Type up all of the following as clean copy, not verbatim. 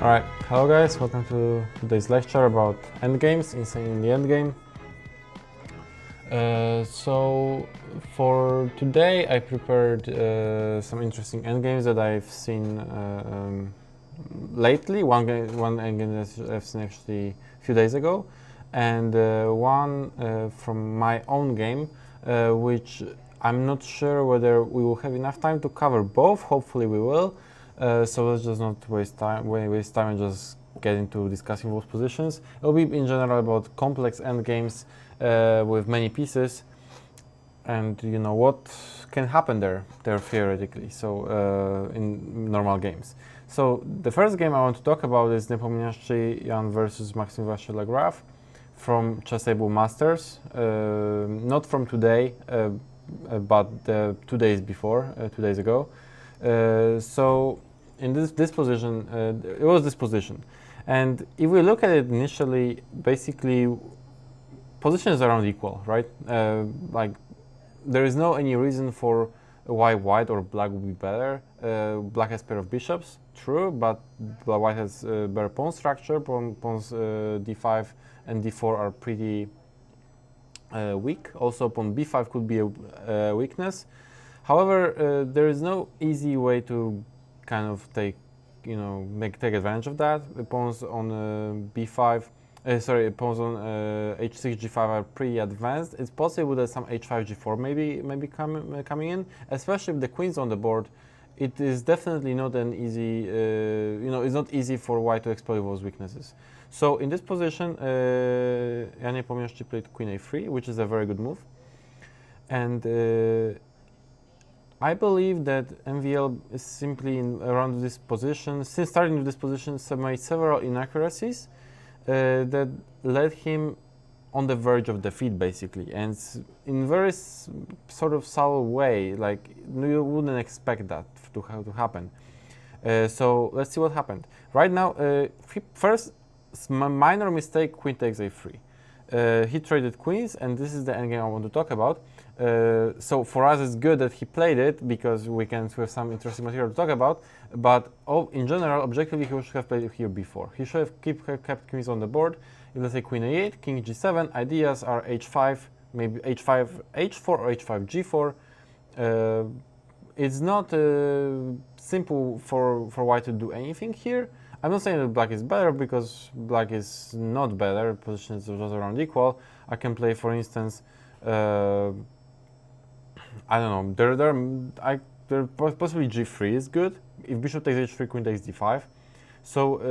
Alright, hello guys, welcome to today's lecture about endgames, in the endgame. So for today I prepared some interesting endgames that I've seen lately. One endgame that I've seen actually a few days ago, and one from my own game, which I'm not sure whether we will have enough time to cover both. Hopefully we will. So let's just not waste time and just get into discussing those positions. It will be in general about complex endgames with many pieces, and you know what can happen there theoretically. So in normal games. So the first game I want to talk about is Nepomniachtchi versus Maxime Vachier-Lagrave from Chessable Masters. Not from today, but 2 days before, 2 days ago. So in this position, it was this position, and if we look at it initially, basically positions are around equal, right? Like there is no any reason for why white or black would be better. Black has pair of bishops, true, but white has better pawn structure. Pawns d5 and d4 are pretty weak. Also, pawn b5 could be a weakness. However, there is no easy way to kind of take advantage of that. The pawns on b5, pawns on h6, g5 are pretty advanced. It's possible that some h5, g4 maybe coming in, especially if the queen's on the board. It is definitely not an easy, it's not easy for white to exploit those weaknesses. So in this position, Nepomniachtchi played queen a3, which is a very good move, and I believe that MVL is simply around this position. Since starting with this position, made several inaccuracies that led him on the verge of defeat, basically, and in very sort of subtle way. Like you wouldn't expect that to happen. So let's see what happened. Right now, first minor mistake: queen takes a3. He traded queens, and this is the endgame I want to talk about. So for us, it's good that he played it because we can have some interesting material to talk about. But in general, objectively, he should have played it here before. He should have kept queens on the board. If let's say queen a8, king g7, ideas are h5, maybe h5, h4, or h5, g4. It's not simple for white to do anything here. I'm not saying that black is better, because black is not better. Positions are just around equal. I can play, for instance, I don't know. There possibly g3 is good. If bishop takes h3, queen takes d5. So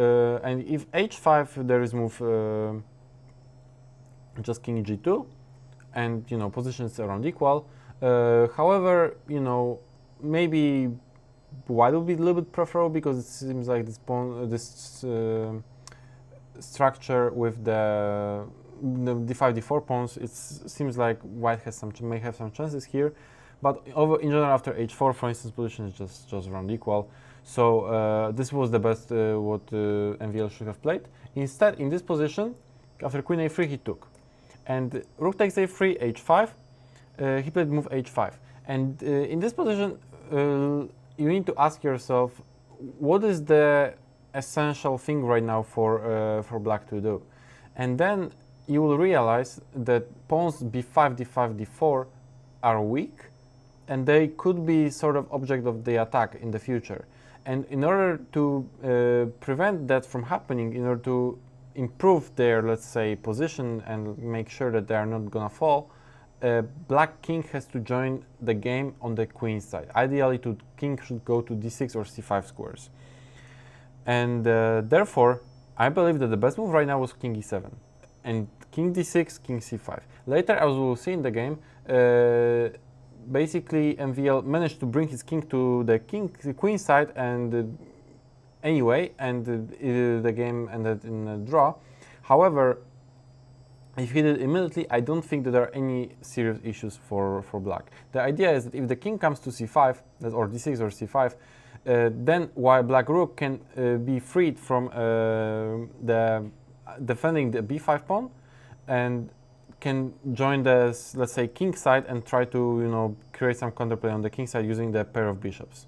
and if h5, there is move just king g2, and positions around equal. However, maybe white would be a little bit preferable, because it seems like this structure with the d5, d4 pawns, it seems like white may have some chances here. But in general, after h4, for instance, position is just around equal. So this was the best what MVL should have played. Instead, in this position, after queen a3, he took, and rook takes a3, h5. He played move h5, and in this position, you need to ask yourself, what is the essential thing right now for black to do, and then you will realize that pawns b5, d5, d4 are weak, and they could be sort of object of the attack in the future. And in order to prevent that from happening, in order to improve their, let's say, position and make sure that they are not gonna fall, black king has to join the game on the queen side. Ideally, king should go to d6 or c5 squares. And therefore, I believe that the best move right now was king e7. And king d6, king c5. Later, as we will see in the game, basically MVL managed to bring his king to the queen side, and anyway, and the game ended in a draw. However, if he did it immediately, I don't think that there are any serious issues for black. The idea is that if the king comes to c5, or d6 or c5, then while black rook can be freed from defending the b5 pawn, and can join the, let's say, king side and try to create some counterplay on the king side using the pair of bishops.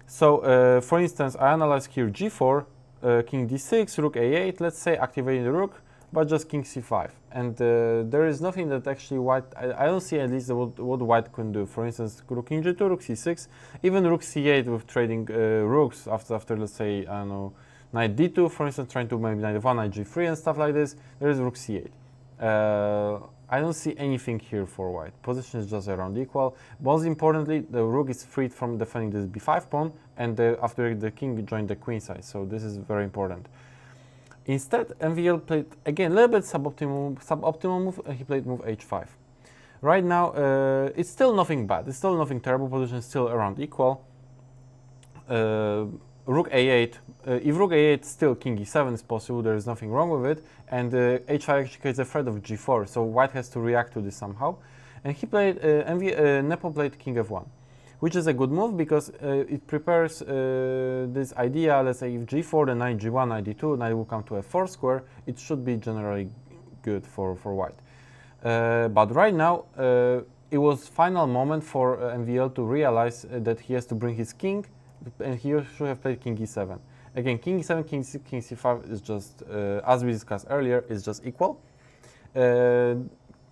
So for instance, I analyze here g4, king d6, rook a8, let's say, activating the rook, but just king c5. And there is nothing that actually white, I don't see at least what white can do. For instance, rook king g2, rook c6, even rook c8 with trading rooks after, let's say, I don't know, knight d2, for instance, trying to maybe knight f1, knight g3 and stuff like this. There is rook c8. I don't see anything here for white. Position is just around equal. Most importantly, the rook is freed from defending this b5 pawn, and after the king joined the queen side, so this is very important. Instead, MVL played, again, a little bit suboptimal move, and he played move h5. Right now, it's still nothing bad. It's still nothing terrible. Position is still around equal. Rook a8, if rook a8, still king e7 is possible, there is nothing wrong with it, and h5 actually creates a threat of g4, so white has to react to this somehow. And he played, Nepo played king f1, which is a good move because it prepares this idea, let's say if g4, then knight g1, knight d2, knight will come to f4 square, it should be generally good for white. But right now, it was final moment for MVL to realize that he has to bring his king, and he should have played king e7. Again, king e7, king c5 is just, as we discussed earlier, is just equal.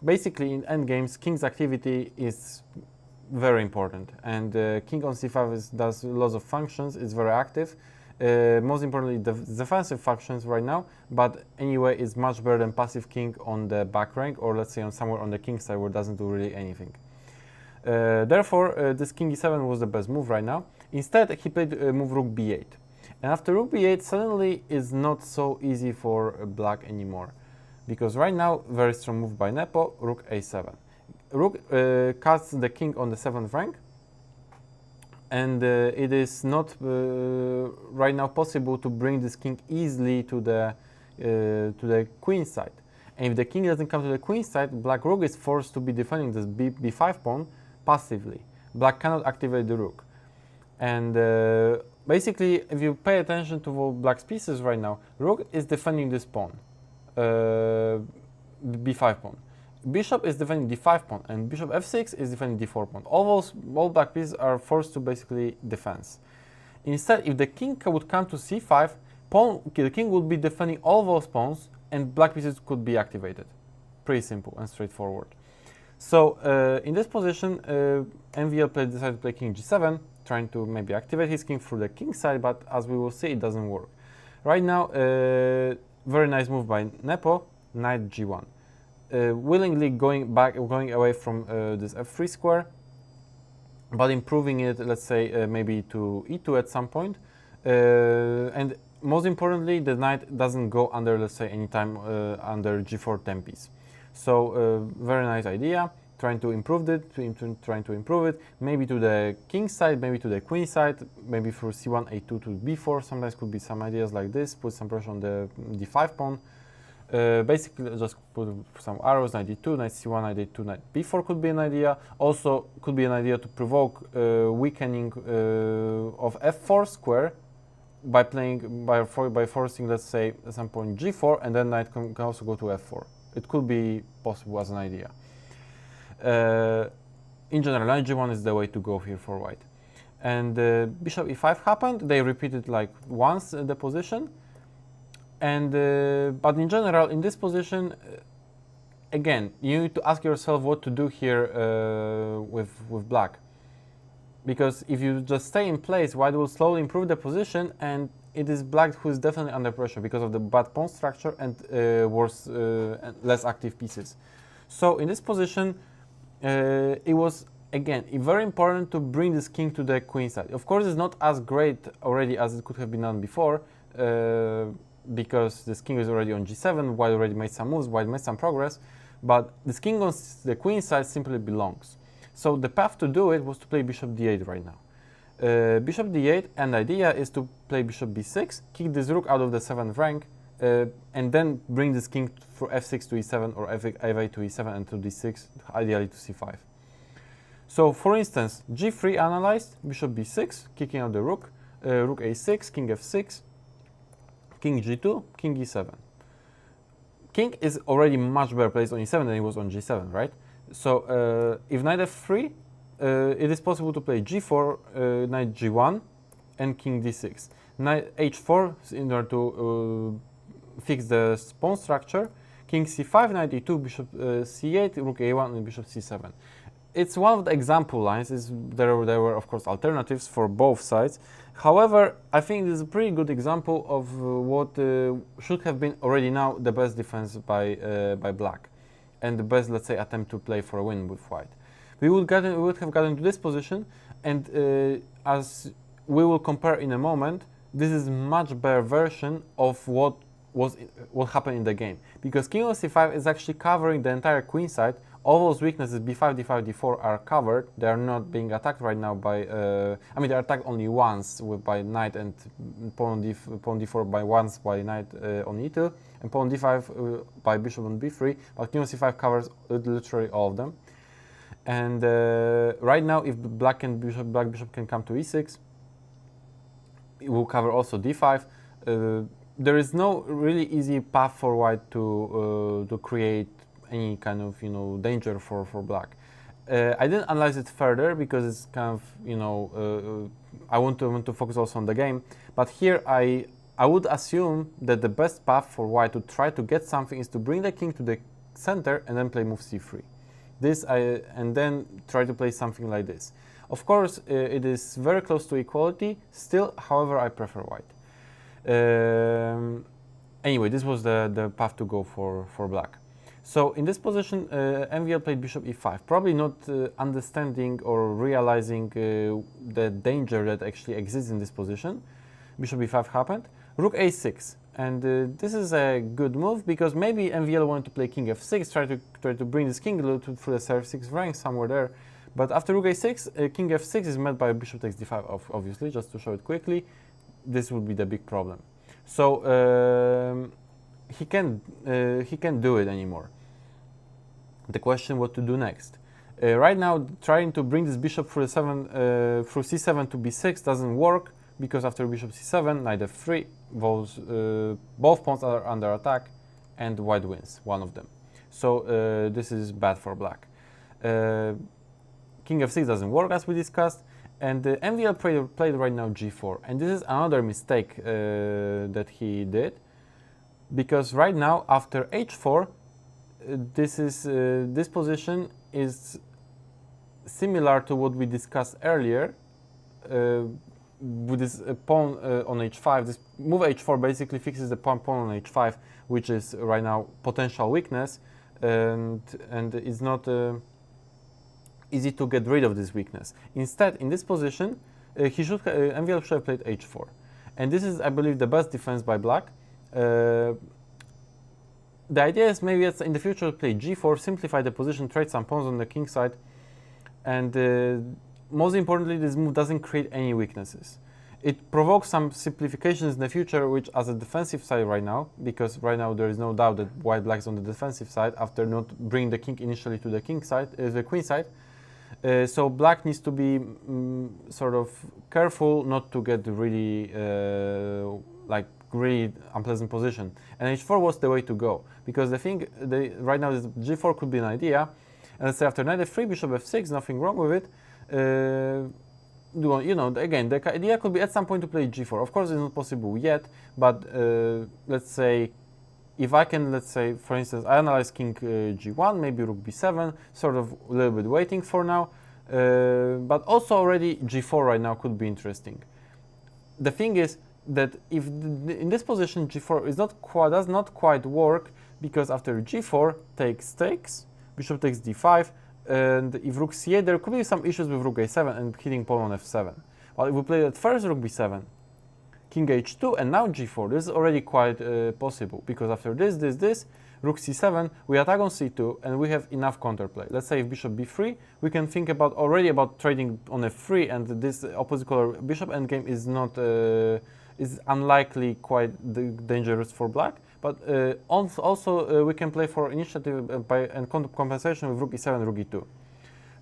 Basically, in endgames, king's activity is very important, and king on c5 does lots of functions, it's very active. Most importantly, the defensive functions right now, but anyway, it's much better than passive king on the back rank, or let's say on somewhere on the king side where it doesn't do really anything. Therefore, this king e7 was the best move right now. Instead, he played move rook b8. And after rook b8, suddenly it's not so easy for black anymore. Because right now, very strong move by Nepo, rook a7. Rook cuts the king on the 7th rank. And it is not right now possible to bring this king easily to the queen side. And if the king doesn't come to the queen side, black rook is forced to be defending this b5 pawn passively. Black cannot activate the rook. And basically, if you pay attention to black's pieces right now, rook is defending this pawn, b5 pawn. Bishop is defending d5 pawn, and bishop f6 is defending d4 pawn. All black pieces are forced to basically defense. Instead, if the king would come to c5, the king would be defending all those pawns, and black pieces could be activated. Pretty simple and straightforward. So in this position, MVL decided to play king g7, trying to maybe activate his king through the king side, but as we will see, it doesn't work. Right now, very nice move by Nepo, knight g1. Willingly going away from this f3 square, but improving it, let's say, maybe to e2 at some point. And most importantly, the knight doesn't go under, let's say, anytime under g4 tempies. So very nice idea, trying to improve it, maybe to the king side, maybe to the queen side, maybe through c1, a2 to b4. Sometimes could be some ideas like this, put some pressure on the d5 pawn. Basically, just put some arrows, knight d2, knight c1, knight d2, knight b4 could be an idea. Also, could be an idea to provoke weakening of f4 square by forcing, let's say, at some point g4, and then knight can also go to f4. It could be possible as an idea. In general, knight g1 is the way to go here for white. And bishop e5 happened. They repeated like once the position. And but in general, in this position, again, you need to ask yourself what to do here with black. Because if you just stay in place, white will slowly improve the position, and it is black who is definitely under pressure because of the bad pawn structure and worse, less active pieces. So in this position, it was, again, very important to bring this king to the queen side. Of course, it's not as great already as it could have been done before, because this king is already on g7, white already made some moves, white made some progress, but this king on the queen side simply belongs. So the path to do it was to play bishop d8 right now. Bishop d8, and the idea is to play bishop b6, kick this rook out of the 7th rank, and then bring this king for f6 to e7 or f8 to e7 and to d6, ideally to c5. So for instance, g3 analyzed, bishop b6, kicking out the rook, rook a6, king f6, king g2, king e7. King is already much better placed on e7 than it was on g7, right? So if knight f3, it is possible to play g4, knight g1, and king d6. Knight h4 in order to fix the pawn structure. King c5, knight e2, bishop c8, rook a1, and bishop c7. It's one of the example lines. There were, of course, alternatives for both sides. However, I think this is a pretty good example of what should have been already now the best defense by black, and the best, let's say, attempt to play for a win with white. We would have gotten to this position, and as we will compare in a moment, this is much better version of what happened in the game, because king of c5 is actually covering the entire queen side. All those weaknesses, b5, d5, d4, are covered. They are not being attacked right now by, I mean, they are attacked only once by knight and pawn d4 by once by knight on e2, and pawn d5 by bishop on b3, but king of c5 covers literally all of them. And right now, if black bishop can come to e6, it will cover also d5. There is no really easy path for white to create any kind of danger for black. I didn't analyze it further because it's kind of I want to focus also on the game. But here I would assume that the best path for white to try to get something is to bring the king to the center and then play move c3. And then try to play something like this. Of course, it is very close to equality. Still, however, I prefer white. Anyway, this was the path to go for black. So in this position, MVL played bishop e5, probably not understanding or realizing the danger that actually exists in this position. Bishop e5 happened. Rook a6, and this is a good move because maybe MVL wanted to play king f6, try to bring this king through the c6 rank somewhere there. But after rook a6, king f6 is met by bishop takes d5, obviously, just to show it quickly. This would be the big problem. So he can't do it anymore. The question what to do next. Right now, trying to bring this bishop through c7 to b6 doesn't work because after bishop c7, knight f3, both pawns are under attack, and white wins one of them. So this is bad for black. King f6 doesn't work as we discussed, and MVL played right now g4, and this is another mistake that he did, because right now after h4, this position is similar to what we discussed earlier with this pawn on h5. This move h4 basically fixes the pawn on h5, which is right now potential weakness, and it's not easy to get rid of this weakness. Instead, in this position, MVL should have played h4, and this is, I believe, the best defense by black. The idea is maybe in the future play g4, simplify the position, trade some pawns on the king side, and most importantly, this move doesn't create any weaknesses. It provokes some simplifications in the future, which as a defensive side right now, because right now there is no doubt that white black is on the defensive side after not bringing the king initially to the king side, the queen side. So black needs to be sort of careful not to get really really unpleasant position, and h4 was the way to go, because the thing right now is g4 could be an idea, and let's say after knight f3, bishop f6, nothing wrong with it. Again, the idea could be at some point to play g4. Of course, it's not possible yet, but let's say if I can, let's say, for instance, I analyze king g1, maybe rook b7, sort of a little bit waiting for now, but also already g4 right now could be interesting. The thing is that if in this position g4 does not quite work, because after g4 takes, bishop takes d5, and if rook c8, there could be some issues with rook a7 and hitting pawn on f7. Well, if we play at first rook b7, king h2, and now g4, this is already quite possible, because after this, rook c7, we attack on c2, and we have enough counterplay. Let's say if bishop b3, we can think already about trading on f3, and this opposite color bishop endgame is not is unlikely quite dangerous for black. But also we can play for initiative and compensation with rook e7, rook e2.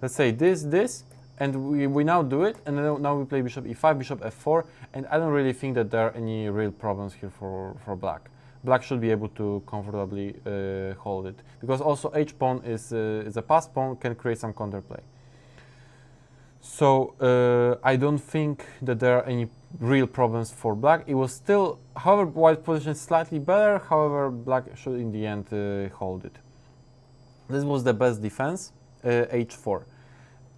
Let's say this, and we now do it, and then now we play bishop e5, bishop f4, and I don't really think that there are any real problems here for black. Black should be able to comfortably hold it, because also h pawn is a pass pawn, can create some counterplay. So I don't think that there are any real problems for black. It was still, however, white position slightly better, however, black should in the end hold it. This was the best defense, h4.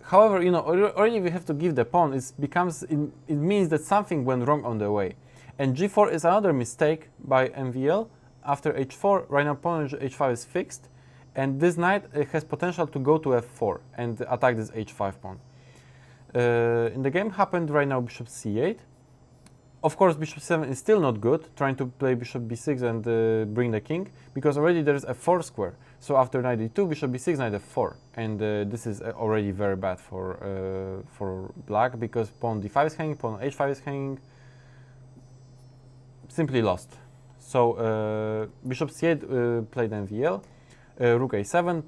However, you know, already we have to give the pawn, it means that something went wrong on the way. And g4 is another mistake by MVL. After h4, right now pawn on h5 is fixed, and this knight has potential to go to f4 and attack this h5 pawn. In the game happened right now bishop c8. Of course, bishop 7 is still not good, trying to play bishop b6 and bring the king, because already there is a 4 square. So after knight d2, bishop b6, knight f4, and this is already very bad for black, because pawn d5 is hanging, pawn h5 is hanging, simply lost. So bishop c8 played MVL, rook a7,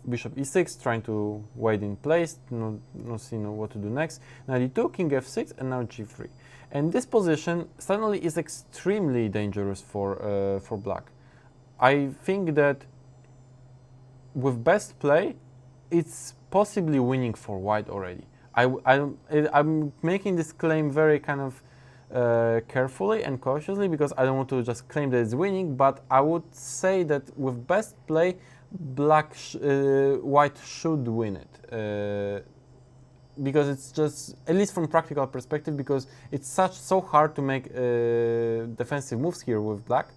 bishop e6, trying to wait in place, not seeing what to do next. Knight d2, king f6, and now g3. And this position suddenly is extremely dangerous for black. I think that with best play, it's possibly winning for white already. I'm making this claim very kind of carefully and cautiously, because I don't want to just claim that it's winning, but I would say that with best play, white should win it. Because it's just, at least from practical perspective, because it's so hard to make defensive moves here with black,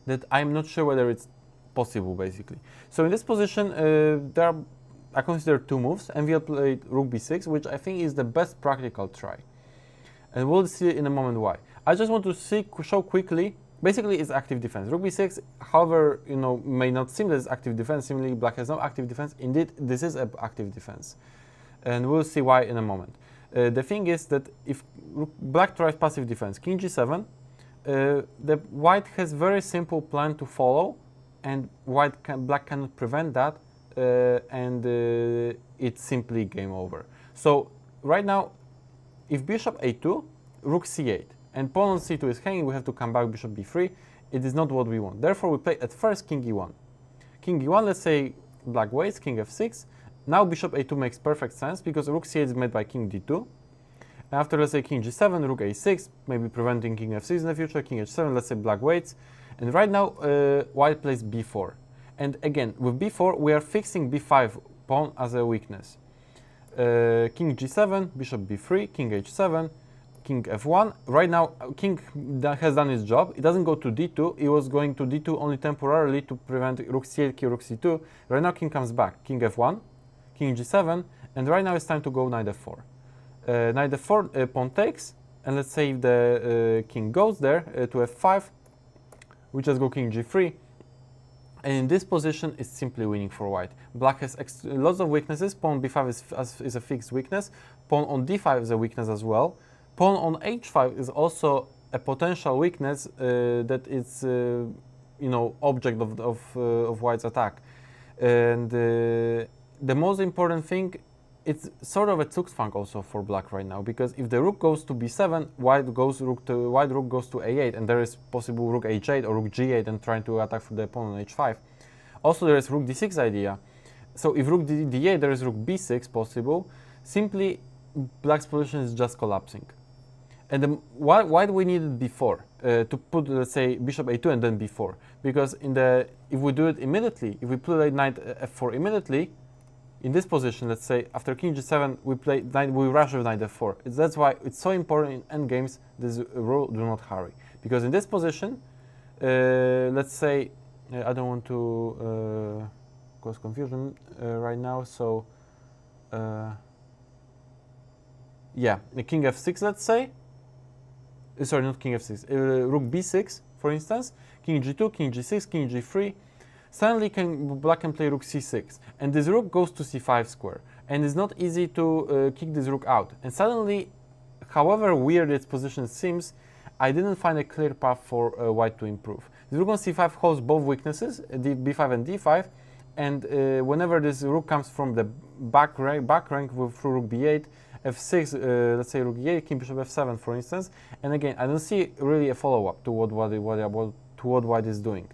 that I'm not sure whether it's possible, basically. So in this position, I consider two moves. MVL played rook b6, which I think is the best practical try. And we'll see in a moment why. I just want to show quickly, basically it's active defense. Rook b6, however, you know, may not seem that it's active defense, seemingly black has no active defense. Indeed, this is an active defense. And we'll see why in a moment. The thing is that if black tries passive defense, king g7, the white has very simple plan to follow, and black cannot prevent that, and it's simply game over. So right now, if bishop a2, rook c8, and pawn on c2 is hanging, we have to come back bishop b3. It is not what we want. Therefore, we play at first king e1. King e1, let's say black waits, king f6. Now bishop a2 makes perfect sense, because rook c8 is made by king d2. After, let's say, king g7, rook a6, maybe preventing king f6 in the future, king h7, let's say black waits. And right now, white plays b4. And again, with b4, we are fixing b5 pawn as a weakness. King g7, bishop b3, king h7, king f1. Right now, king has done his job. It doesn't go to d2. It was going to d2 only temporarily to prevent rook c8, rook c2. Right now, king comes back. King f1, king g7, and right now it's time to go knight f4. Knight f4, pawn takes, and let's say if the king goes there to f5, we just go king g3. And in this position, it's simply winning for white. Black has lots of weaknesses. Pawn b5 is a fixed weakness. Pawn on d5 is a weakness as well. Pawn on h5 is also a potential weakness that is, you know, object of white's attack. And the most important thing, it's sort of a Zugzwang also for black right now, because if the rook goes to b7, white rook goes to a8, and there is possible rook h8 or rook g8 and trying to attack for the pawn on h5. Also, there is rook d6 idea. So if rook d8, there is rook b6 possible. Simply, black's position is just collapsing. And why do we need it before to put, let's say, bishop a2 and then b4? Because if we do it immediately, if we play knight f4 immediately, in this position, let's say, after king g7, we rush with knight f4. That's why it's so important in endgames, this rule, do not hurry. Because in this position, let's say, I don't want to cause confusion right now, so, yeah, the king f6, let's say, sorry, not king f6, rook b6, for instance, king g2, king g6, king g3, suddenly black can play rook c6, and this rook goes to c5 square, and it's not easy to kick this rook out. And suddenly, however weird its position seems, I didn't find a clear path for white to improve. The rook on c5 holds both weaknesses, b5 and d5, and whenever this rook comes from the back rank through rook b8, f6, let's say rook e8, king bishop f7, for instance, and again, I don't see really a follow-up to what white is doing.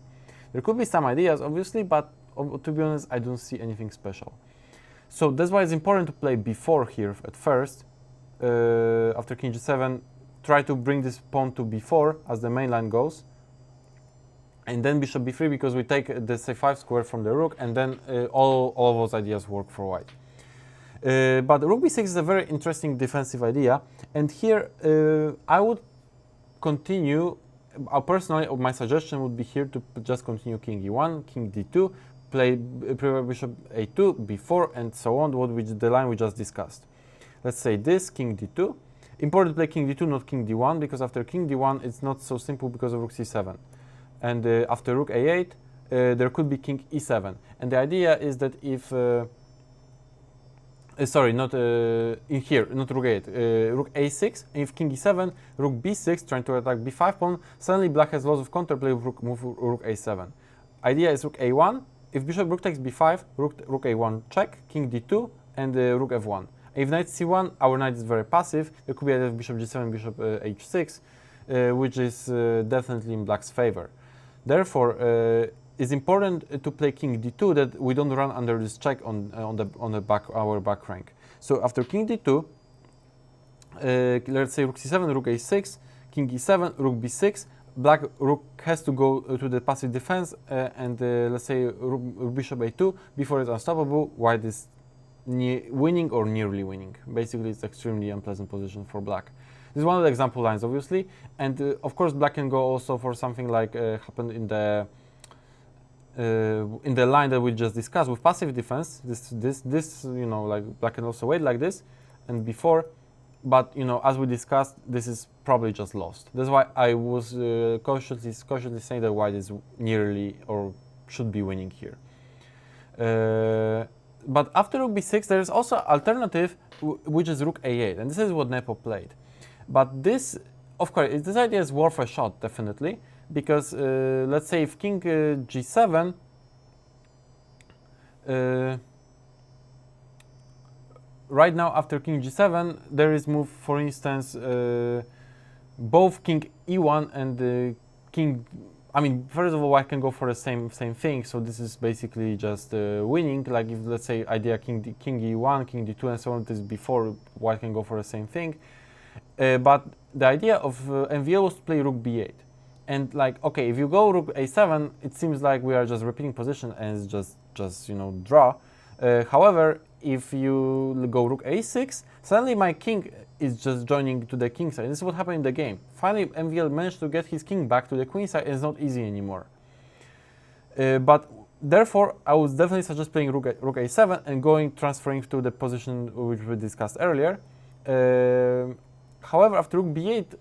There could be some ideas, obviously, but to be honest, I don't see anything special. So that's why it's important to play b4 here at first. After king g7, try to bring this pawn to b4 as the main line goes. And then bishop b3 because we take the c5 square from the rook, and then all of those ideas work for white. But rook b6 is a very interesting defensive idea, and here I would continue. Personally, my suggestion would be here to just continue king e1, king d2, play bishop a2, b4, and so on, the line we just discussed. Let's say this, king d2. Important to play king d2, not king d1, because after king d1 it's not so simple because of rook c7. And after rook a8, there could be king e7. And the idea is that if sorry, not in here, not rook a8, rook a6, and if king e7, rook b6, trying to attack b5 pawn, suddenly black has lots of counterplay with rook a7. Idea is rook a1, if bishop rook takes b5, rook a1 check, king d2, and rook f1. If knight c1, our knight is very passive. There could be either bishop g7, bishop h6, which is definitely in black's favor. Therefore, it's important to play king d2 that we don't run under this check on our back rank. So after king d2, let's say rook c7, rook a6, king e7, rook b6. Black rook has to go to the passive defense, and let's say rook bishop a2 before it's unstoppable. White is winning or nearly winning. Basically, it's extremely unpleasant position for black. This is one of the example lines, obviously, and of course, black can go also for something like happened in the line that we just discussed with passive defense. This, you know, like black can also wait like this, and before, but you know, as we discussed, this is probably just lost. That's why I was cautiously saying that white is nearly or should be winning here. But after rook b6, there is also alternative, which is rook a8, and this is what Nepo played. But this, of course, this idea is worth a shot, definitely, because let's say if king g7, right now after king g7, there is move, for instance, both king e1 and king. I mean, first of all, white can go for the same thing. So this is basically just winning. Like if let's say idea king e1, king d2, and so on. This is before white can go for the same thing. But the idea of MVO was to play rook b8, and like okay, if you go rook a7, it seems like we are just repeating position and it's just you know draw. However, if you go rook a6, suddenly my king is just joining to the king side. This is what happened in the game. Finally, MVL managed to get his king back to the queen side, and it's not easy anymore. But therefore, I would definitely suggest playing rook a7 and transferring to the position which we discussed earlier. However, after rook b8,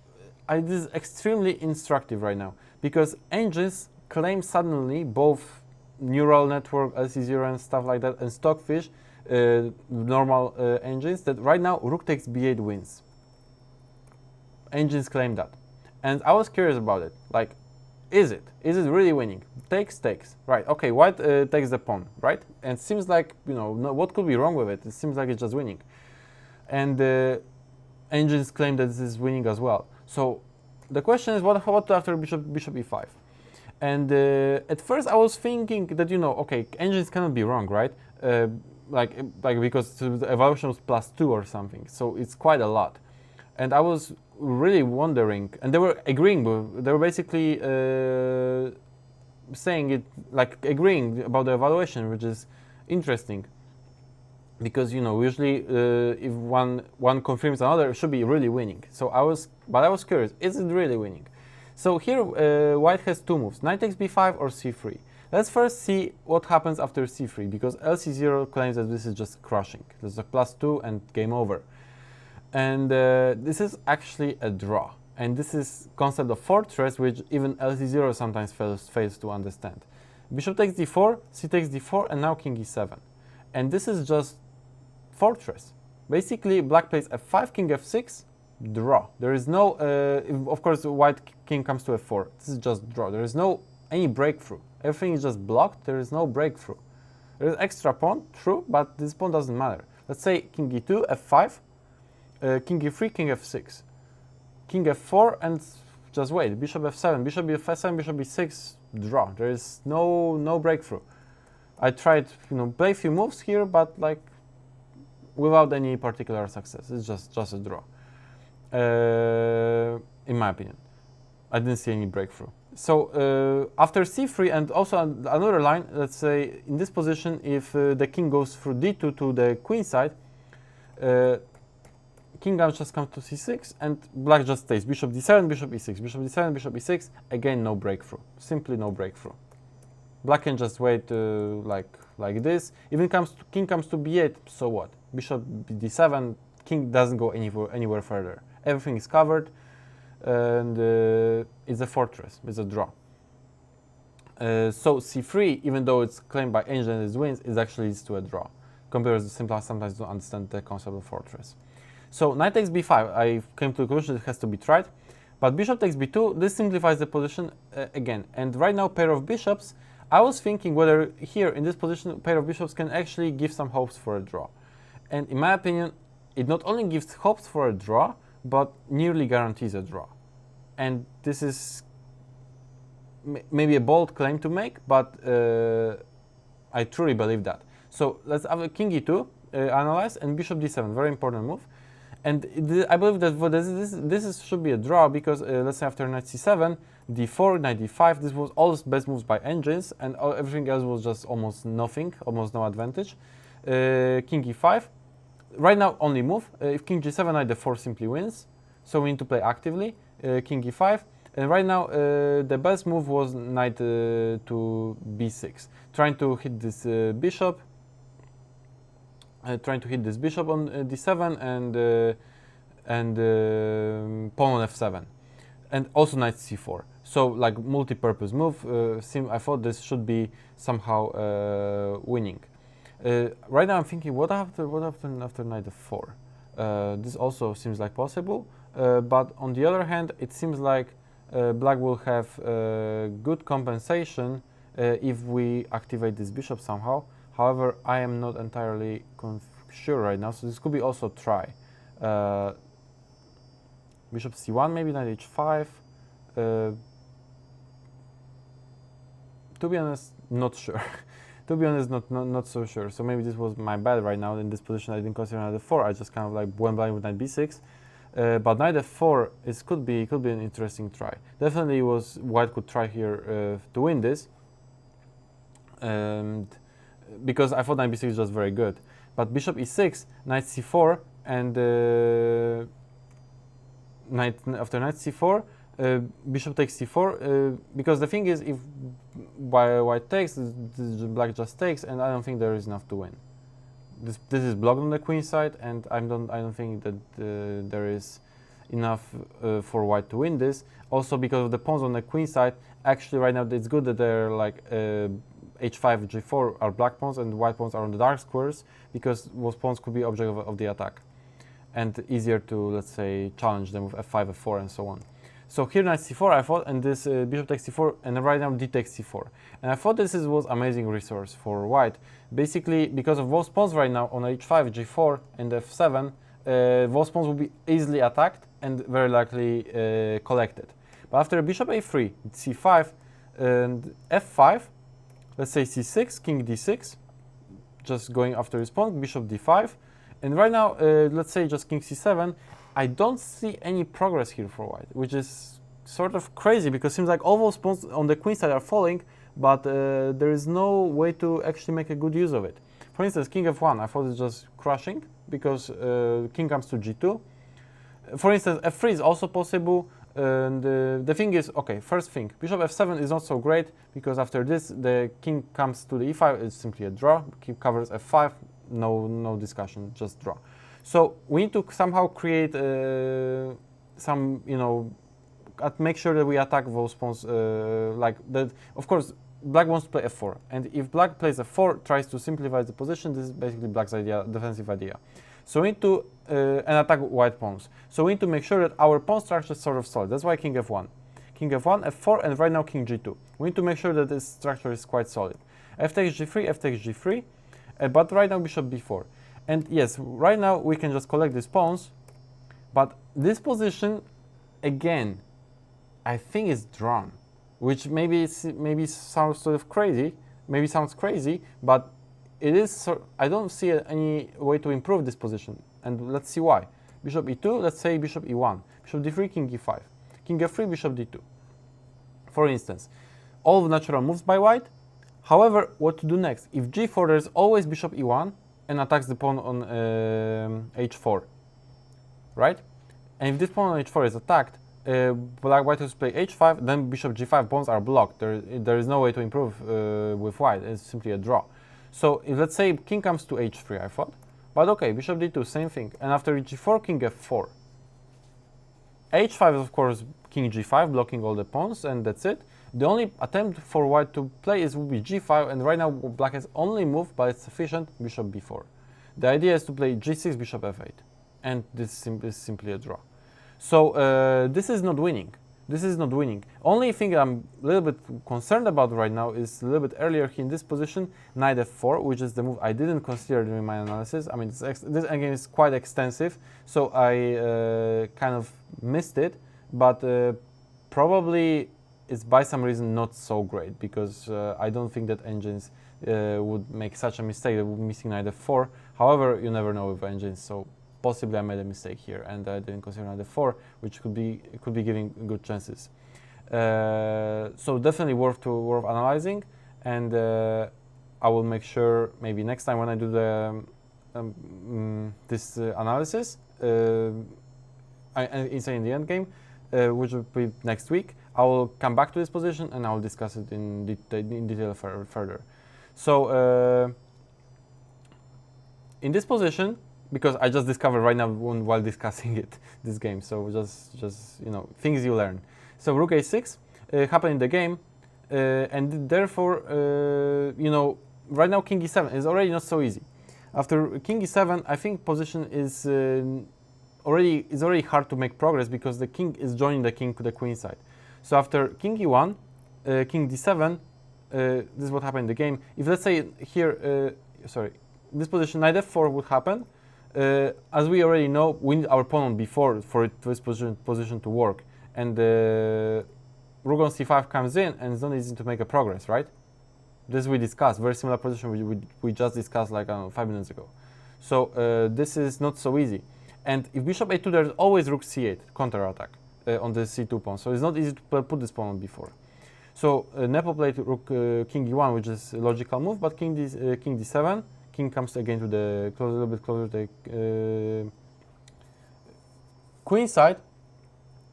this is extremely instructive right now, because engines claim suddenly both neural network, LC0 and stuff like that, and Stockfish, normal engines, that right now rook takes b8 wins. Engines claim that. And I was curious about it. Like, is it really winning? Takes, right? Okay, white takes the pawn, right? And it seems like, you know, what could be wrong with it? It seems like it's just winning. And engines claim that this is winning as well. So the question is, what after bishop e5? And at first I was thinking that, you know, okay, engines cannot be wrong, right? Like because the evaluation was +2 or something, so it's quite a lot. And I was really wondering, and they were agreeing with, they were basically saying it, like agreeing about the evaluation, which is interesting. Because, you know, usually if one confirms another, it should be really winning. So I was curious, is it really winning? So here white has two moves, knight takes b5 or c3. Let's first see what happens after c3, because LC0 claims that this is just crushing. There's a +2 and game over. And this is actually a draw. And this is concept of fortress, which even LC0 sometimes fails to understand. Bishop takes d4, c takes d4, and now king e7. And this is just fortress. Basically, black plays f5, king f6, draw. There is no, of course, white king comes to f4. This is just draw. There is no any breakthrough. Everything is just blocked. There is no breakthrough. There is extra pawn, true, but this pawn doesn't matter. Let's say king e2, f5, king e3, king f6, king f4, and just wait. Bishop f7, bishop f7, bishop e6, draw. There is no breakthrough. I tried, you know, play a few moves here, but like without any particular success. It's just a draw, in my opinion. I didn't see any breakthrough. So after c3 and also another line, let's say in this position, if the king goes through d2 to the queen side, king just comes to c6 and black just stays. Bishop d7, bishop e6, bishop d7, bishop e6. Again, no breakthrough. Simply no breakthrough. Black can just wait like this. Even king comes to b8, so what? Bishop d7, king doesn't go anywhere further. Everything is covered, and it's a fortress. It's a draw. So c3, even though it's claimed by Angel and it wins, it actually leads to a draw. Comparers sometimes don't understand the concept of fortress. So knight takes b5. I came to the conclusion it has to be tried. But bishop takes b2. This simplifies the position again. And right now, pair of bishops. I was thinking whether here in this position, pair of bishops can actually give some hopes for a draw. And in my opinion, it not only gives hopes for a draw, but nearly guarantees a draw. And this is maybe a bold claim to make, but I truly believe that. So let's have a king e2 analyze and bishop d7, very important move. And I believe that for this should be a draw because let's say after knight c7, d4, knight d5, this was all the best moves by engines, and everything else was just almost nothing, almost no advantage. King e5, right now only move. If king g7, knight d4 simply wins, so we need to play actively. King e5, and right now the best move was knight to b6, trying to hit this bishop. Trying to hit this bishop on d7 and pawn on f7, and also knight c4. So like multi-purpose move. I thought this should be somehow winning. Right now I'm thinking what after knight f4. This also seems like possible, but on the other hand, it seems like black will have good compensation if we activate this bishop somehow. However, I am not entirely sure right now, so this could be also try. Bishop c1, maybe knight h5. To be honest, not sure. To be honest, not so sure. So maybe this was my bad right now. In this position, I didn't consider knight f4. I just kind of like went blind with knight b6. But knight f4 could be an interesting try. Definitely, white could try here to win this. And because I thought knight b6 is just very good. But bishop e6, knight c4, and after knight c4, bishop takes c4, because the thing is, if white takes, black just takes, and I don't think there is enough to win. This is blocked on the queen side, and I don't think that there is enough for white to win this. Also because of the pawns on the queen side, actually right now it's good that they're like h5, g4 are black pawns and white pawns are on the dark squares, because those pawns could be object of the attack and easier to, let's say, challenge them with f5, f4 and so on. So here knight c4 I thought, and this bishop takes c4, and right now d takes c4. And I thought this was amazing resource for white, basically because of those pawns right now on h5, g4 and f7, those pawns will be easily attacked and very likely collected. But after bishop a3, c5 and f5, let's say c6, king d6, just going after his pawn, bishop d5, and right now, let's say just king c7, I don't see any progress here for white, which is sort of crazy because it seems like all those pawns on the queen side are falling, but there is no way to actually make a good use of it. For instance, king f1, I thought it's just crushing because king comes to g2. For instance, f3 is also possible. And the thing is, okay, first thing, bishop f7 is not so great because after this, the king comes to the e5, it's simply a draw. King covers f5, no discussion, just draw. So we need to somehow create some, make sure that we attack those pawns like that. Of course, black wants to play f4, and if black plays f4, tries to simplify the position, this is basically black's idea, defensive idea. So we need to and attack white pawns. So we need to make sure that our pawn structure is sort of solid. That's why king f1, f4, and right now king g2. We need to make sure that this structure is quite solid. F takes g3, f takes g3, but right now bishop b4. And yes, right now we can just collect these pawns, but this position, again, I think is drawn, which maybe sounds sort of crazy, but it is. I don't see any way to improve this position, and let's see why. Bishop e2. Let's say bishop e1. Bishop d3. King e5. King f3. Bishop d2. For instance, all the natural moves by white. However, what to do next? If g4, there's always bishop e1 and attacks the pawn on h4, right? And if this pawn on h4 is attacked, white has to play h5, then bishop g5 pawns are blocked. There is no way to improve with white. It's simply a draw. So if, let's say, king comes to h3, I thought, but okay, bishop d2, same thing. And after g4, king f4. h5 is, of course, king g5, blocking all the pawns, and that's it. The only attempt for white to play would be g5, and right now black has only moved, but it's sufficient, bishop b4. The idea is to play g6, bishop f8, and this is simply a draw. So this is not winning. This is not winning. Only thing I'm a little bit concerned about right now is a little bit earlier here in this position, knight f4, which is the move I didn't consider during my analysis. I mean, this endgame is quite extensive, so I kind of missed it, but probably it's by some reason not so great, because I don't think that engines would make such a mistake that would missing knight f4. However, you never know with engines, so possibly I made a mistake here and I didn't consider knight f4, which could be giving good chances. So definitely worth analyzing, and I will make sure maybe next time when I do the this analysis inside in the end game, which will be next week, I will come back to this position and I will discuss it in detail further. So in this position, because I just discovered right now while discussing this game, so just you know, things you learn. So rook a6 happened in the game, and therefore you know, right now king e7 is already not so easy. After king e7, I think position is already hard to make progress, because the king is joining the king to the queen side. So after king e1, king d7, this is what happened in the game. If, let's say here, this position knight f4 would happen. As we already know, we need our pawn on b4 for this position to work, and rook on c5 comes in, and it's not easy to make a progress, right? This we discussed, very similar position we just discussed like 5 minutes ago. So this is not so easy. And if bishop a2, there's always rook c8 counter attack on the c2 pawn, so it's not easy to put this pawn on b4. So Nepo played rook king e1, which is a logical move, but king d7. King comes again to the a little bit closer to the queen side.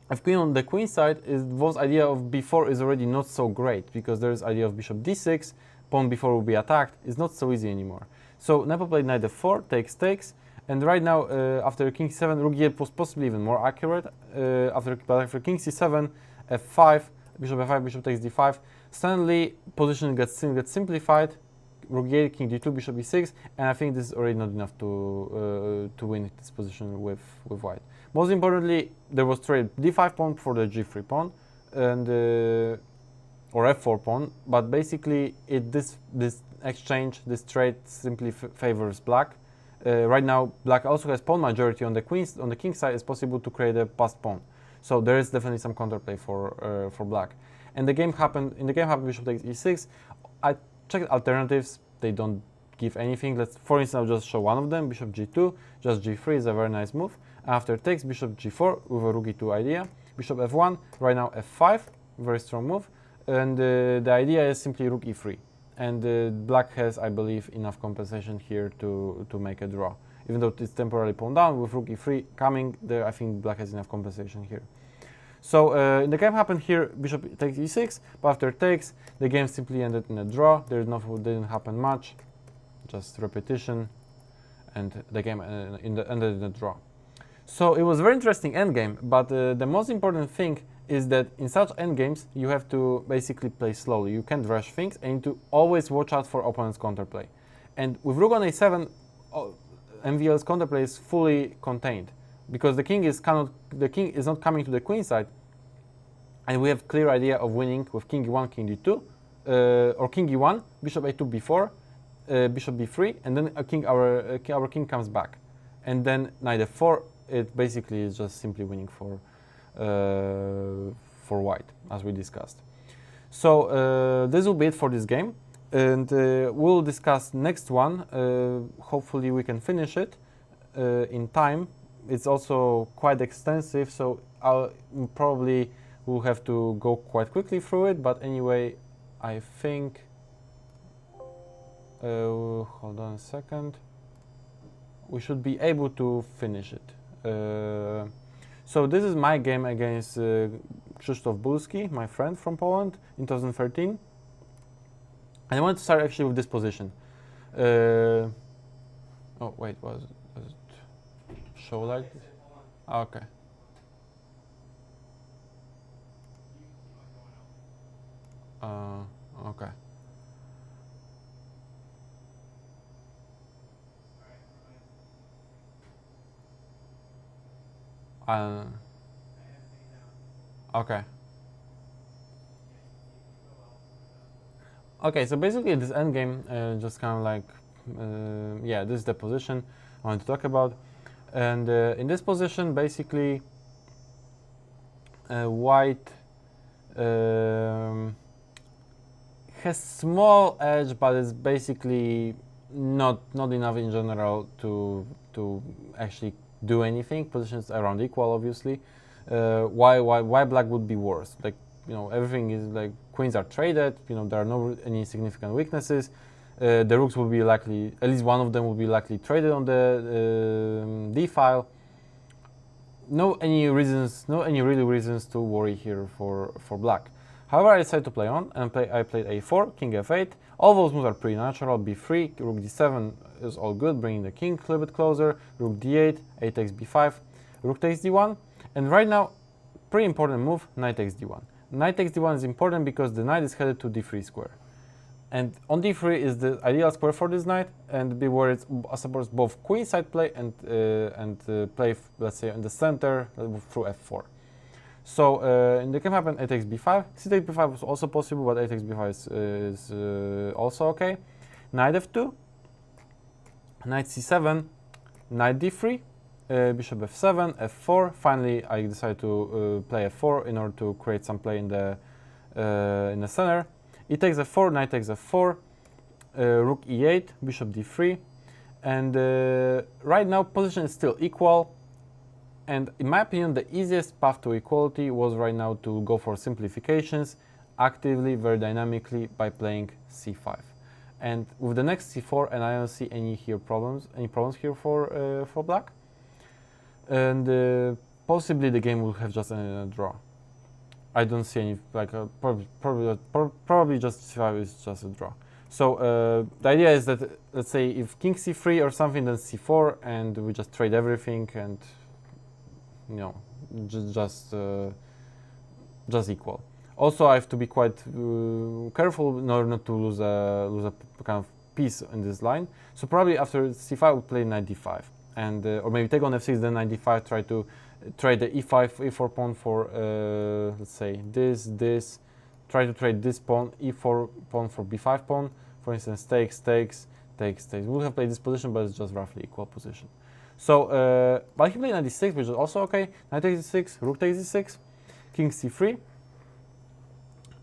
If queen on the queen side, Wolf's idea of b4 is already not so great, because there is idea of bishop d6, pawn b4 will be attacked. It's not so easy anymore. So Nepo played knight f4, takes, and right now after king c7, rook e8 was possibly even more accurate. After king c7, f5, bishop f5, bishop takes d5. Suddenly position gets simplified. Rook e8, king d2, bishop e6, and I think this is already not enough to win this position with white. Most importantly, there was trade d5 pawn for the g3 pawn, and or f4 pawn, but basically this exchange, this trade simply favors black. Right now, black also has pawn majority on the king side. It's possible to create a passed pawn, so there is definitely some counterplay for black. And the game happened. In the game happened, bishop takes e6. I checked alternatives, they don't give anything. For instance, I'll just show one of them, bishop g2, just g3 is a very nice move. After takes, bishop g4 with a rook e2 idea, bishop f1, right now f5, very strong move, and the idea is simply rook e3. And black has, I believe, enough compensation here to make a draw. Even though it's temporarily pawned down, with rook e3 coming there, I think black has enough compensation here. So in the game happened here, bishop takes e6, but after takes, the game simply ended in a draw. Didn't happen much, just repetition, and the game ended in a draw. So it was a very interesting endgame, but the most important thing is that in such endgames, you have to basically play slowly. You can't rush things, and you need to always watch out for opponent's counterplay. And with rook on a7, MVL's counterplay is fully contained, because the king is not coming to the queen side, and we have clear idea of winning with king e1, king d2, or king e1, bishop a2, b4, bishop b3, and then our king comes back, and then knight f4. It basically is just simply winning for white, as we discussed. So this will be it for this game. and we'll discuss next one. Hopefully we can finish it in time. It's also quite extensive, so I'll probably will have to go quite quickly through it, but anyway, I think hold on a second, we should be able to finish it. So this is my game against Krzysztof Bulski, my friend from Poland, in 2013. And I want to start actually with this position. Oh wait, was it show like this? Okay. Okay. Okay. Okay, so basically this endgame, just kind of like, yeah, this is the position I want to talk about. And in this position, basically, white has small edge, but it's basically not enough in general to actually do anything. Positions around equal, obviously. Why black would be worse? Like, you know, everything is like queens are traded. You know, there are no any significant weaknesses. The rooks will be likely, at least one of them will be likely traded on the d file. No any really reasons to worry here for black. However, I decided to play on and I played a4, king f8. All those moves are pretty natural. b3, rook d7 is all good, bringing the king a little bit closer. Rook d8, a takes b5, rook takes d1, and right now, pretty important move, knight takes d1. Knight takes d1 is important because the knight is headed to d3 square. And on d3 is the ideal square for this knight, and beware it's, I suppose, both queenside play and play, let's say, in the center through f4. So in the game happened a takes b5, c takes b5 was also possible, but a takes b5 is also okay. Knight f2, knight c7, knight d3, bishop f7, f4. Finally, I decided to play f4 in order to create some play in the center. E takes f4, knight takes f4, rook e8, bishop d3, and right now position is still equal. And in my opinion, the easiest path to equality was right now to go for simplifications actively, very dynamically by playing c5. And with the next c4, and I don't see any problems here for black. And possibly the game will have just a draw. I don't see any, like, probably just c5 is just a draw. So the idea is that, let's say, if king c3 or something, then c4, and we just trade everything, and you know, just equal. Also, I have to be quite careful in order not to lose a kind of piece in this line. So probably after c5, we play knight d5, and or maybe take on f6, then knight d5, try to trade the e5, e4 pawn for let's say this. Try to trade this pawn, e4 pawn for b5 pawn. For instance, takes. We'll have played this position, but it's just roughly equal position. So, but he played knight d6, which is also okay. Knight takes d6, rook takes d6, king c3.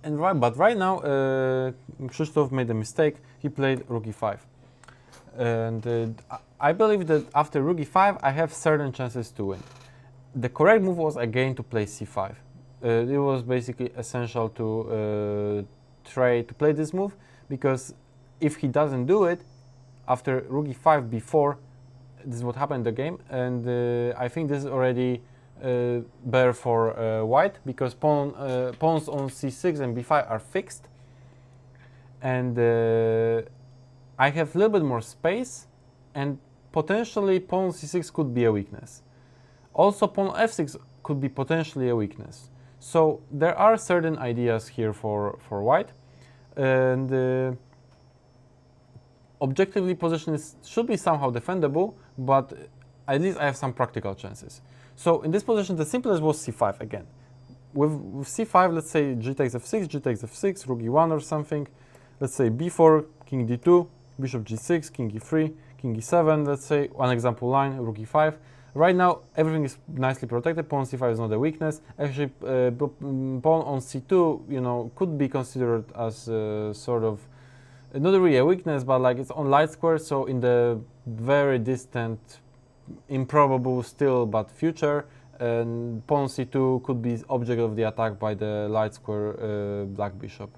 And right now, Krzysztof made a mistake. He played rook e5. And I believe that after rook e5, I have certain chances to win. The correct move was again to play c5. It was basically essential to play this move, because if he doesn't do it, after rook e5 b4, this is what happened in the game, and I think this is already better for white, because pawns on c6 and b5 are fixed, and I have a little bit more space, and potentially pawn c6 could be a weakness. Also, pawn f6 could be potentially a weakness. So there are certain ideas here for white, and objectively position should be somehow defendable, but at least I have some practical chances. So in this position, the simplest was c5 again. With c5, let's say g takes f6, rook e1 or something. Let's say b4, king d2, bishop g6, king e3, king e7, let's say, one example line, rook e5. Right now, everything is nicely protected. Pawn c5 is not a weakness. Actually, pawn on c2, you know, could be considered as sort of not really a weakness, but like it's on light square, so in the very distant, improbable still, but future, pawn c2 could be object of the attack by the light square black bishop.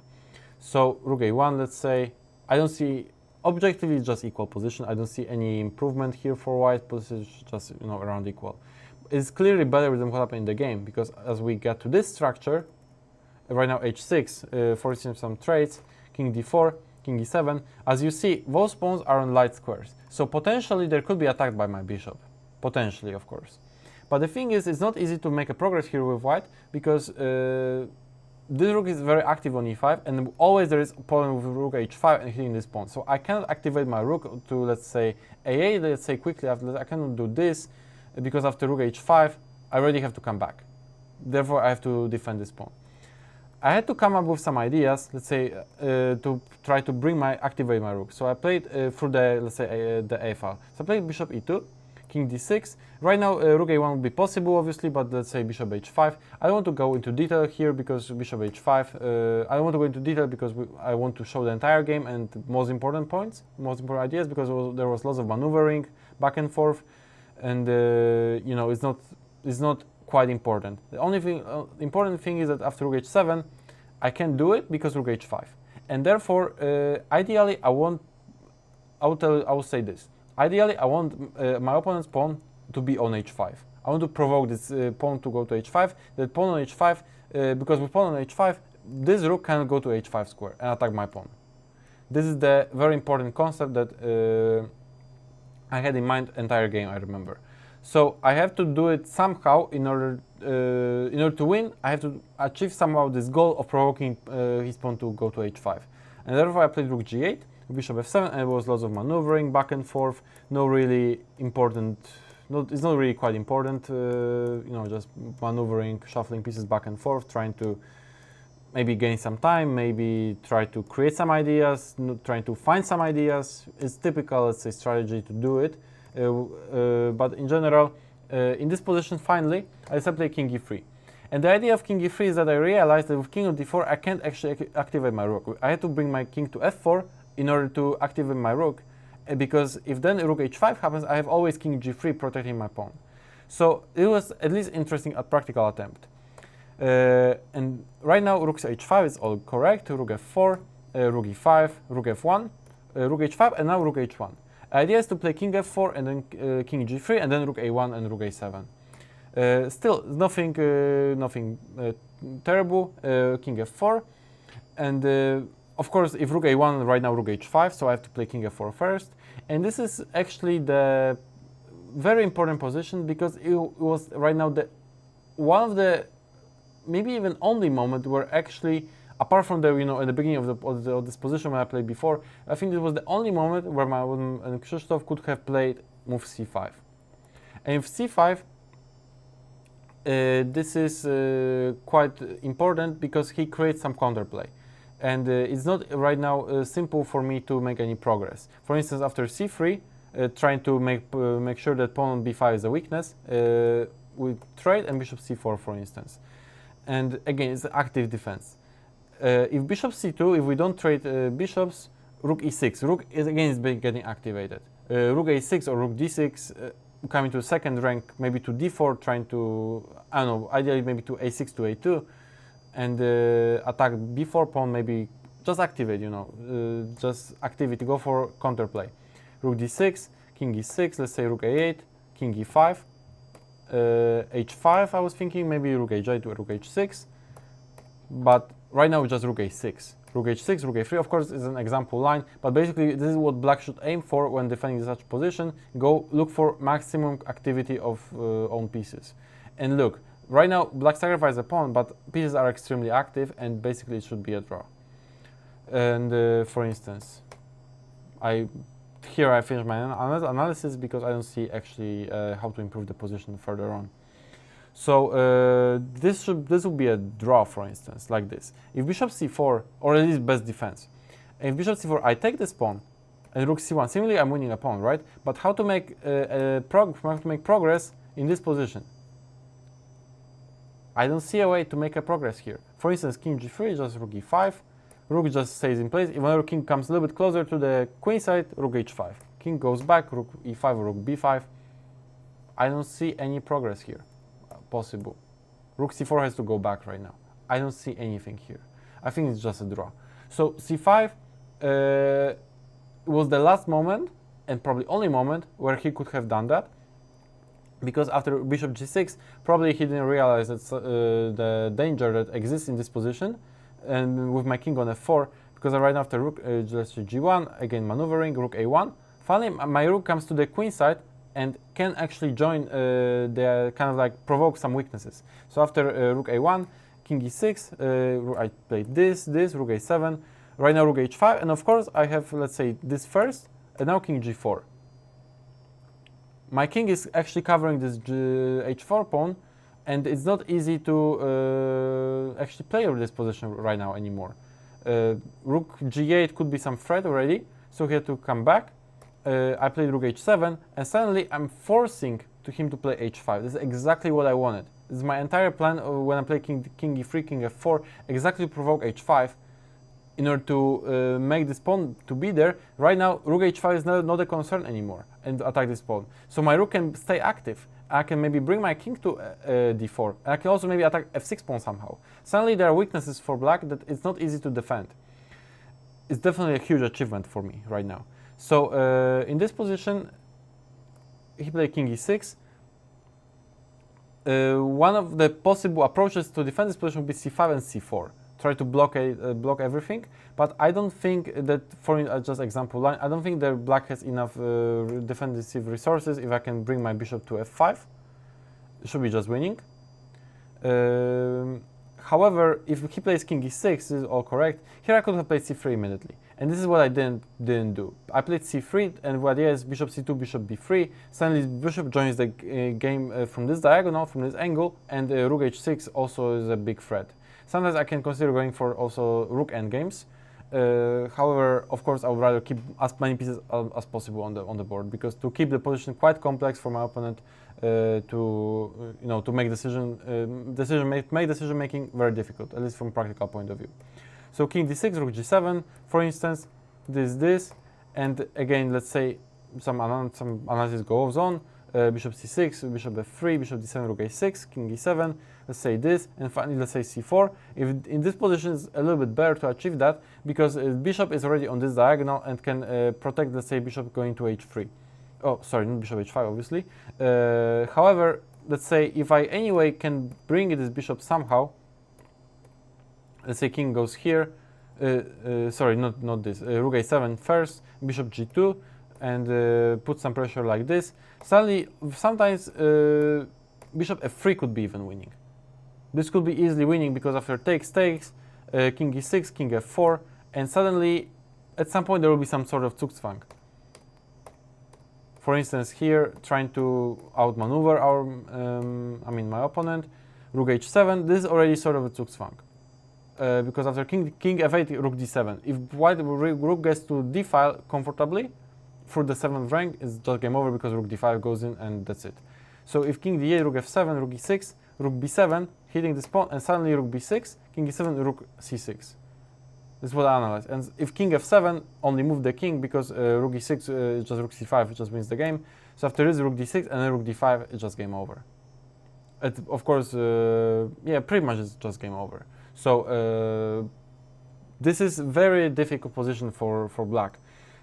So rook a1, let's say, I don't see, objectively it's just equal position, I don't see any improvement here for white, position just, you know, around equal. It's clearly better than what happened in the game, because as we get to this structure, right now h6, for instance some traits, king d4, king e7, as you see, those pawns are on light squares. So potentially there could be attacked by my bishop. Potentially, of course. But the thing is, it's not easy to make a progress here with white, because this rook is very active on e5, and always there is a problem with rook h5 and hitting this pawn. So I cannot activate my rook to, let's say, a8, let's say quickly, after I cannot do this, because after rook h5, I already have to come back. Therefore, I have to defend this pawn. I had to come up with some ideas, let's say, to try to activate my rook. So I played through the, let's say, the a file. So I played bishop e2, king d6. Right now, rook a1 would be possible, obviously, but let's say bishop h5. I don't want to go into detail here because bishop h5. I don't want to go into detail because I want to show the entire game and most important points, most important ideas, because there was lots of maneuvering back and forth, and you know, it's not quite important. The only thing, important thing is that after rook h7, I can do it because rook h5, and therefore, ideally, I will say this. Ideally, I want my opponent's pawn to be on h5. I want to provoke this pawn to go to h5. That pawn on h5, because with pawn on h5, this rook can go to h5 square and attack my pawn. This is the very important concept that I had in mind entire game, I remember. So I have to do it somehow in order to win. I have to achieve somehow this goal of provoking his pawn to go to h5. And therefore I played rook g8, bishop f7, and it was lots of maneuvering back and forth. No really important. It's not really quite important. You know, just maneuvering, shuffling pieces back and forth, trying to maybe gain some time, maybe try to create some ideas, trying to find some ideas. It's typical, let's say, strategy to do it. But in general, in this position, finally, I decided to play king e3. And the idea of king e3 is that I realized that with king on d4, I can't actually activate my rook. I had to bring my king to f4 in order to activate my rook, because if then rook h5 happens, I have always king g3 protecting my pawn. So it was at least interesting, a practical attempt. And right now, rook h5 is all correct, rook f4, rook e5, rook f1, rook h5, and now rook h1. The idea is to play king f4 and then king g3 and then rook a1 and rook a7. Still, nothing terrible, king f4. And of course, if rook a1, right now rook h5, so I have to play king f4 first. And this is actually the very important position, because it was right now one of the maybe even only moment where actually, apart from the, you know, at the beginning of this position when I played before, I think it was the only moment where Krzysztof could have played move c5. And with c5, this is quite important because he creates some counterplay. And it's not right now simple for me to make any progress. For instance, after c3, trying to make sure that pawn on b5 is a weakness, we trade and bishop c4, for instance. And again, it's active defense. If bishop c2, if we don't trade bishops, rook e6. Rook is getting activated. Rook a6 or rook d6, coming to second rank, maybe to d4, trying to, I don't know, ideally maybe to a6 to a2, and attack b4 pawn, maybe just activate, you know, just activity, go for counterplay. Rook d6, king e6, let's say rook a8, king e5, h5, I was thinking maybe rook h8 to rook h6, but right now just rook a6. Rook h6, rook a3, of course, is an example line, but basically this is what black should aim for when defending such position. Go look for maximum activity of own pieces. And look, right now black sacrifices a pawn, but pieces are extremely active, and basically it should be a draw. And for instance, here I finish my analysis because I don't see actually how to improve the position further on. So this will be a draw, for instance, like this. If bishop c4, or at least best defense. If bishop c4, I take this pawn, and rook c1. Similarly, I'm winning a pawn, right? But how to make progress in this position? I don't see a way to make a progress here. For instance, king g3, just rook e5, rook just stays in place. If whenever king comes a little bit closer to the queen side, rook h5. King goes back, rook e5 or rook b5. I don't see any progress here possible. Rook c4 has to go back right now. I don't see anything here. I think it's just a draw. So c5 was the last moment, and probably only moment, where he could have done that. Because after bishop g6, probably he didn't realize that, the danger that exists in this position. And with my king on f4, because right after rook, let's say g1, again maneuvering, rook a1. Finally, my rook comes to the queen side and can actually join the kind of like provoke some weaknesses. So after rook a1, king e6, I played this, rook a7, right now rook h5, and of course I have, let's say, this first, and now king g4. My king is actually covering this h4 pawn, and it's not easy to actually play with this position right now anymore. Rook g8 could be some threat already, so he had to come back. I played rook h7, and suddenly I'm forcing him to play h5. This is exactly what I wanted. This is my entire plan when I play king e3, king f4, exactly to provoke h5 in order to make this pawn to be there. Right now, rook h5 is not a concern anymore and attack this pawn. So my rook can stay active. I can maybe bring my king to d4. And I can also maybe attack f6 pawn somehow. Suddenly there are weaknesses for black that it's not easy to defend. It's definitely a huge achievement for me right now. So in this position, he played king e6. One of the possible approaches to defend this position would be c5 and c4. Try to block everything, but I don't think that, for just example line, I don't think that black has enough defensive resources. If I can bring my bishop to f5, it should be just winning. However, if he plays king e6, this is all correct. Here I could have played c3 immediately, and this is what I didn't do. I played c3, and the idea is bishop c2, bishop b3. Suddenly, bishop joins the game from this diagonal, from this angle, and rook h6 also is a big threat. Sometimes I can consider going for also rook endgames. However, of course, I would rather keep as many pieces as possible on the board, because to keep the position quite complex for my opponent, to make decision making very difficult, at least from practical point of view. So king d6, rook g7, for instance, this, and again, let's say some analysis goes on. Bishop c6, bishop f3, bishop d7, rook a6, king e7, let's say this, and finally let's say c4. If in this position is a little bit better to achieve that, because bishop is already on this diagonal and can protect, let's say, bishop going to h3. Oh, sorry, not bishop h5, obviously. However, let's say if I anyway can bring this bishop somehow, let's say king goes here, sorry, not this, rook a7 first, bishop g2, and put some pressure like this. Suddenly, sometimes bishop f3 could be even winning. This could be easily winning, because after takes, king e6, king f4, and suddenly, at some point, there will be some sort of Zugzwang. For instance, here, trying to outmaneuver my opponent, rook h7. This is already sort of a Zugzwang. Because after king f8, rook d7. If white rook gets to d file comfortably, through the 7th rank, it's just game over, because rook d5 goes in and that's it. So if king d8, rook f7, rook e6, rook b7, hitting this pawn, and suddenly rook b6, king e7, rook c6. This is what I analyze. And if king f7, only move the king, because rook e6 is just rook c5, it just wins the game. So after this, rook d6, and then rook d5, it's just game over. Of course, yeah, pretty much it's just game over. So this is very difficult position for black.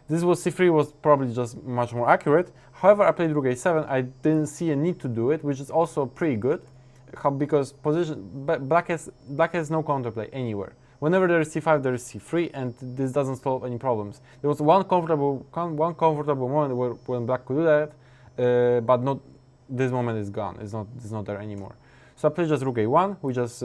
This was c3 was probably just much more accurate. However, I played rook a7. I didn't see a need to do it, which is also pretty good, because black has no counterplay anywhere. Whenever there is c5, there is c3, and this doesn't solve any problems. There was one comfortable moment when black could do that, but not. This moment is gone. It's not there anymore. So I played just rook a1. We just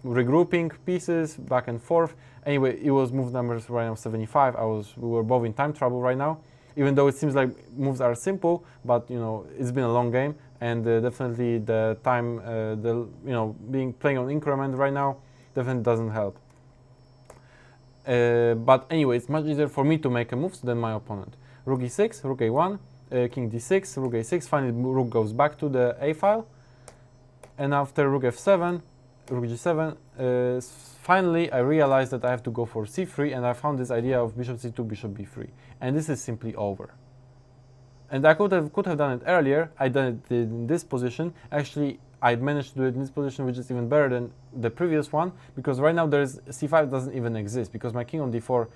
regrouping pieces back and forth. Anyway, it was move numbers right now 75. We were both in time trouble right now, even though it seems like moves are simple, but it's been a long game, and definitely the time, playing on increment right now definitely doesn't help. But anyway, it's much easier for me to make a move than my opponent. Rook e6, rook a1, king d6, rook a6. Finally, rook goes back to the a file, and after rook f7, rook g7. Finally, I realized that I have to go for c3, and I found this idea of bishop c2, bishop b3, and this is simply over. And I could have done it earlier. I done it in this position. Actually, I managed to do it in this position, which is even better than the previous one, because right now there's c5 doesn't even exist, because my king on d4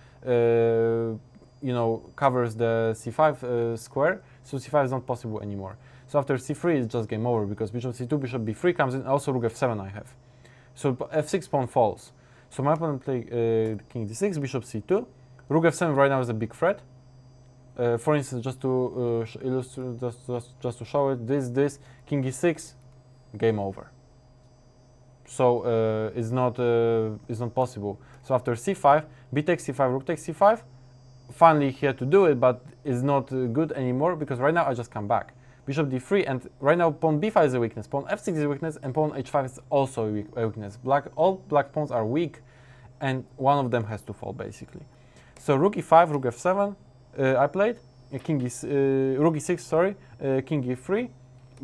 you know, covers the c5 square, so c5 is not possible anymore. So after c3 it's just game over, because bishop c2, bishop b3 comes in, also rook f7 I have. So f6 pawn falls. So my opponent played king d6, bishop c2, rook f7 right now is a big threat. For instance, just to illustrate, just to show it, this king e6, game over. So it's not possible. So after c5, b takes c5, rook takes c5. Finally, he had to do it, but it's not good anymore, because right now I just come back. Bishop d3, and right now pawn b5 is a weakness, pawn f6 is a weakness, and pawn h5 is also a weakness. All black pawns are weak, and one of them has to fall basically. So rook e5, rook f7. I played king rook e6, sorry, king e3,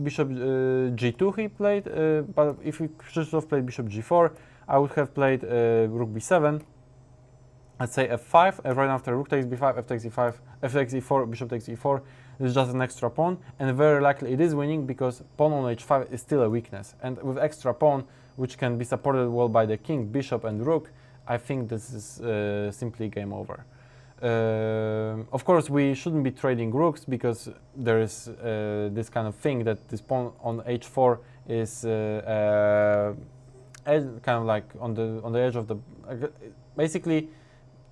bishop g2 he played, but if Krzysztof played bishop g4, I would have played rook b7, let's say f5, and right after rook takes b5, f takes e5, f takes e4, bishop takes e4. This is just an extra pawn, and very likely it is winning, because pawn on h5 is still a weakness, and with extra pawn, which can be supported well by the king, bishop, and rook, I think this is simply game over. Of course, we shouldn't be trading rooks, because there is this kind of thing that this pawn on h4 is kind of like on the edge of the. Basically,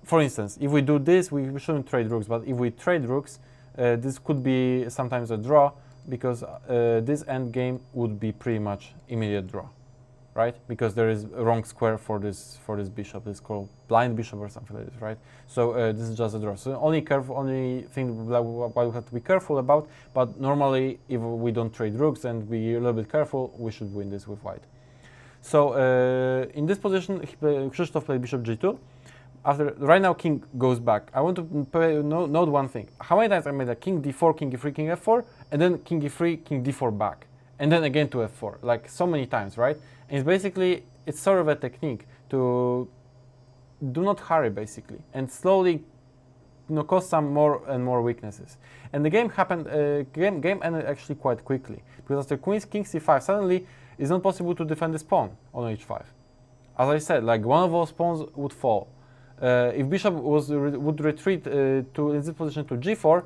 for instance, if we do this, we shouldn't trade rooks. But if we trade rooks, this could be sometimes a draw, because this endgame would be pretty much immediate draw, right? Because there is a wrong square for this bishop. It's called blind bishop or something like this, right? So this is just a draw. So only thing that we have to be careful about. But normally, if we don't trade rooks and we're a little bit careful, we should win this with white. So in this position, Krzysztof played bishop g2. Right now, king goes back. I want to note one thing. How many times I made a king d4, king e3, king f4, and then king e3, king d4 back, and then again to f4, like so many times, right? And it's basically, it's sort of a technique to do not hurry, basically, and slowly, cause some more and more weaknesses. And the game happened. Game ended actually quite quickly, because after king c5, suddenly it's not possible to defend this pawn on h5. As I said, like one of those pawns would fall. If bishop would retreat in this position to g4,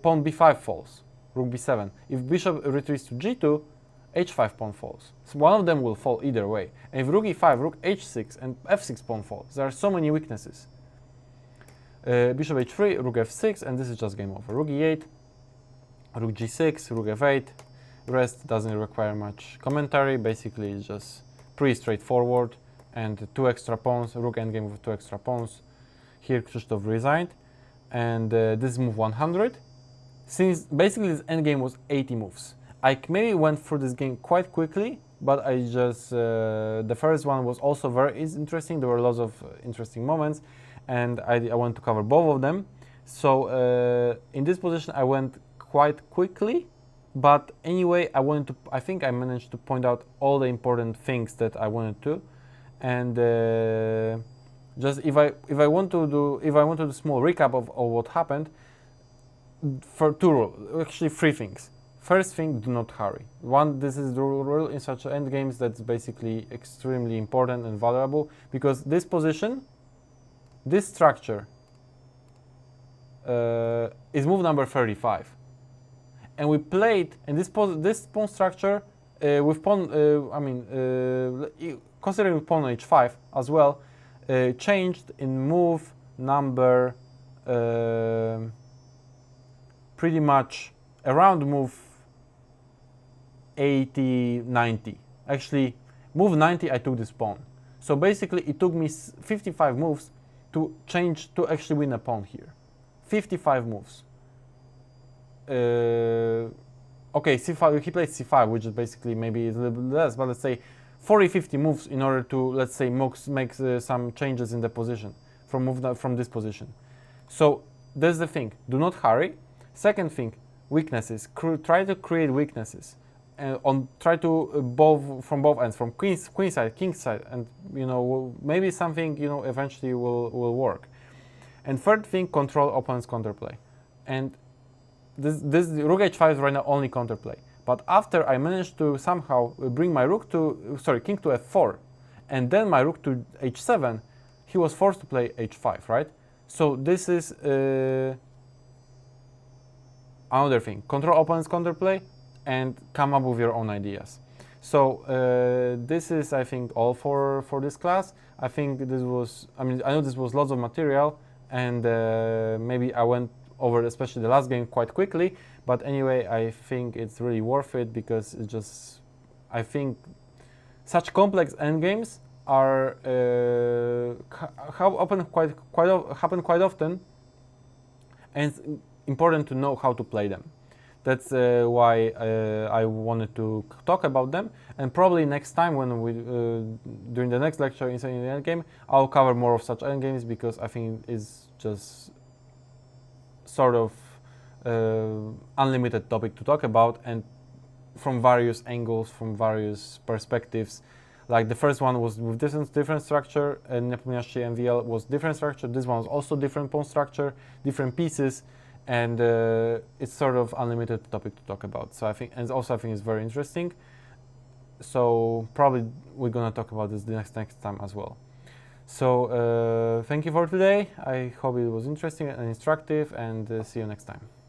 pawn b5 falls, rook b7. If bishop retreats to g2, h5 pawn falls. So one of them will fall either way. And if rook e5, rook h6, and f6 pawn falls, there are so many weaknesses. Bishop h3, rook f6, and this is just game over. Rook e8, rook g6, rook f8. Rest doesn't require much commentary. Basically, it's just pretty straightforward. And two extra pawns, rook endgame with two extra pawns. Here Krzysztof resigned, and this is move 100. Since basically this endgame was 80 moves, I maybe went through this game quite quickly, but I just the first one was also very interesting. There were lots of interesting moments, and I want to cover both of them. So in this position I went quite quickly, but anyway I think I managed to point out all the important things that I wanted to. And just if I want to do a small recap of what happened, for actually three things. First thing, do not hurry. This is the rule in such endgames that's basically extremely important and valuable, because this position, this structure, is move number 35, and we played in this pawn structure with pawn. Considering pawn on h5 as well, changed in move number pretty much around move 80, 90. Actually, move 90 I took this pawn. So basically it took me 55 moves to actually win a pawn here. 55 moves. Okay, c5, he played c5, which is basically maybe a little bit less, but let's say 40-50 moves in order to, let's say, make some changes in the position from this position. So that's the thing. Do not hurry. Second thing, weaknesses. Try to create weaknesses. on try to both from both ends, from queen side, king side, and you know maybe something you know eventually will work. And third thing, control opponent's counterplay, and this rook h5 is right now only counterplay. But after I managed to somehow bring my rook to king to f4, and then my rook to h7, he was forced to play h5, right? So this is another thing: control opponent's counterplay and come up with your own ideas. So this is, I think, all for this class. I think this was, I mean, I know this was lots of material, and maybe I went over, especially the last game, quite quickly. But anyway, I think it's really worth it because it just, I think, such complex endgames are happen quite often, and it's important to know how to play them. That's why I wanted to talk about them, and probably next time when we during the next lecture in the endgame, I'll cover more of such endgames because I think it's just sort of unlimited topic to talk about, and from various angles, from various perspectives. Like the first one was with different structure, and Nepomniachtchi MVL was different structure. This one was also different pawn structure, different pieces, and it's sort of unlimited topic to talk about. So I think, and also I think it's very interesting. So probably we're gonna talk about this the next time as well. So thank you for today. I hope it was interesting and instructive, and see you next time.